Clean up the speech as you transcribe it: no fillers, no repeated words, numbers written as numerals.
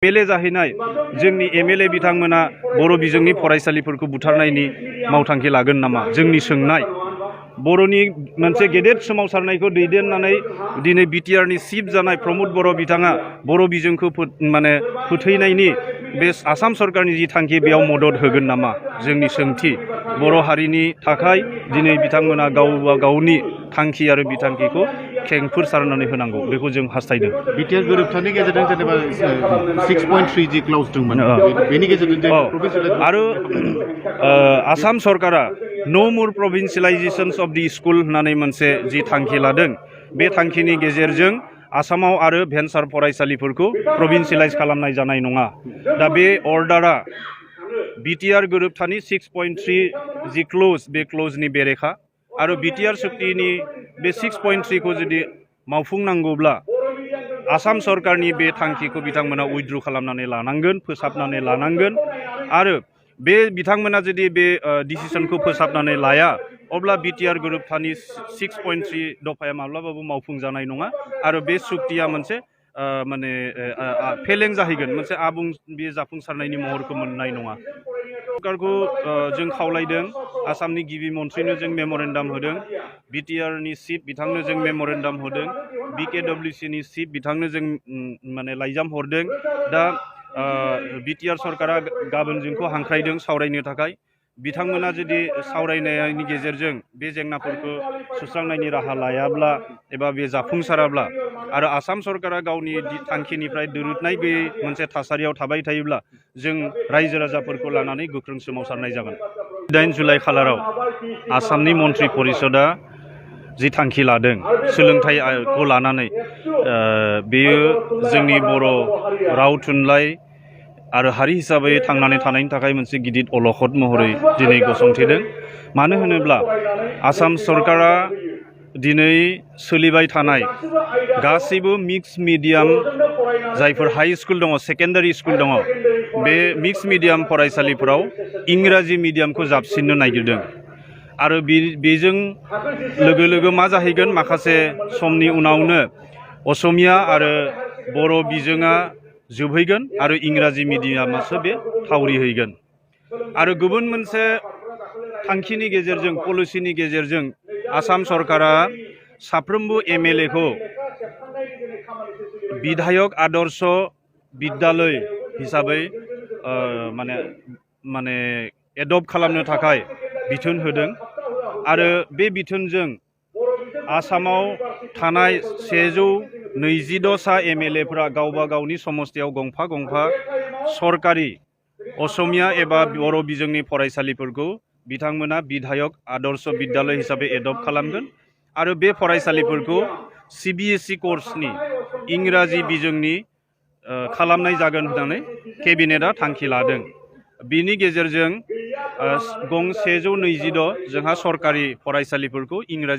MLA जाहैनाय जोंनि MLA बिथांमोना बर' बिजोंनि फरायसालिफोरखौ बुथारनायनि मावथांखि लागोन नामा जोंनि सोंनाय बर'नि मोनसे गेदेर सोमावसारनायखौ दैदेननानै दिनै बिटिआरनि चिफ जानाय प्रमद बर' बिथाङा बर' बिजोंखौ माने फोथैनायनि बे आसाम सरकारनि जि थांखि बेयाव मदद होगोन नामा जोंनि सोंथि बर' हारिनि थाखाय दिनै बिथांमोना गावबा गावनि थांखि आरो बिथांखिखौ खेंफोर सारनानै होनांगौ बेखौ जों हास्थायदों। बिटिआर गोरोबथानि गेजेरजों जेनेबा 6.3 जि क्लाउज दंमोन बेनि गेजेरजों आरो आसाम सरकारा नो मोर प्रभिन्सियलाइजेशन अफ दि स्कुल होननानै मोनसे जि थांखि लादों बे थांखिनि गेजेरजों आसामाव आरो भेन्सार फरायसालिफोरखौ प्रभिन्सियलाइज खालामनाय जानाय नङा। दा बे अर्डारा बिटिआर गोरोबथानि 6.3 जि क्ल'ज बे क्ल'जनि बेरेखा आरो बिटिआर सुक्तिनि बे 6.3 खौ जुदि मावफुंनांगौब्ला आसाम सरकारनि बे थांखिखौ बिथांमोना उइथड्र खालामनानै लानांगोन फोसाबनानै लानांगोन आरो बे बिथांमोना जुदि बे डिसिसनखौ फोसाबनानै लाया अब्ला बिटिआर गोरोबथानि 6.3 दफाया माब्लाबाबो मावफुंजानाय नङा आरो बे सुक्तिया मोनसे माने फेलें जाहैगोन मोनसे आबुं बे जाफुंसारनायनि महरखौ मोननाय नङा। सरकारखौ जों खावलायदों आसामनि गिबि मन्थ्रिनो जों मेम'रेन्डाम होदों बिटिआरनि चिफ बिथांनो जों मेम'रेन्डाम होदों बिकेडब्लिउसिनि चिफ बिथांनो जों माने लाइजाम हरदों। दा बिटिआर सरकारा गाबोन जोंखौ हांख्रायदों सावरायनो थाखाय बिथांमोना जुदि सावरायनायनि गेजेरजों बे जेंनाफोरखौ सुस्रांनायनि राहा लायाब्ला एबा बे जाफुंसाराब्ला आरो आसाम सरकारा गावनि थांखिनिफ्राय दोरोदनाय गैयै मोनसे थासारियाव थाबाय थायोब्ला जों रायजो राजाफोरखौ लानानै गोख्रों सोमावसारनाय जागोन। 8 जुलाइ खालाराव आसामनि मन्त्रि परिषदआ जि थांखि लादों सोलोंथाइखौ लानानै बेयो जोंनि बर' राव थुनलाइ आरो हारि हिसाबै थांनानै थानायनि थाखाय मोनसे गिदिर अलखद महरै दिनै गसंथेदों। मानो होनोब्ला आसाम सरकारा दिनै सोलिबाय थानाय गासैबो मिक्स मिडियाम जायफोर हाई स्कुल दङ सेकेन्डारि स्कुल दङ बे मिक्स मिडियाम फरायसालिफोराव इंराजि मिडियामखौ जाबसिननो नागिरदों आरो बेजों लोगो लोगो मा जाहैगोन माखासे समनि उनावनो असमिया आरो बर' बिजोङा जोबहैगोन आरो इंराजि मिडियामासो बे थावरिहैगोन आरो गुबुन मोनसे थांखिनि गेजेरजों पलिसिनि गेजेरजों आसाम सरकारा साफ्रोमबो एमएलएखौ विधायक आदर्श विद्यालय हिसाबै माने एडप्ट खालामनो थाखाय बिथोन होदों आरो बे बिथोनजों आसामाव थानाय 126 सा एमएलएफोरा गावबा गावनि समस्तियाव गंफा गंफा सरकारि असमिया एबा बर' बिजोंनि फरायसालिफोरखौ बिथांमोना विधायक आदर्श विद्यालय हिसाबै एडप्ट खालामगोन आरो बे फरायसालिफोरखौ सिबिएसइ कर्सनि इंराजि बिजोंनि खालामनाय जागोन होननानै केबिनेटआ थांखि लादों। बिनि गेजेरजों 126 जोंहा सरकारि फरायसालिफोरखौ इंराजि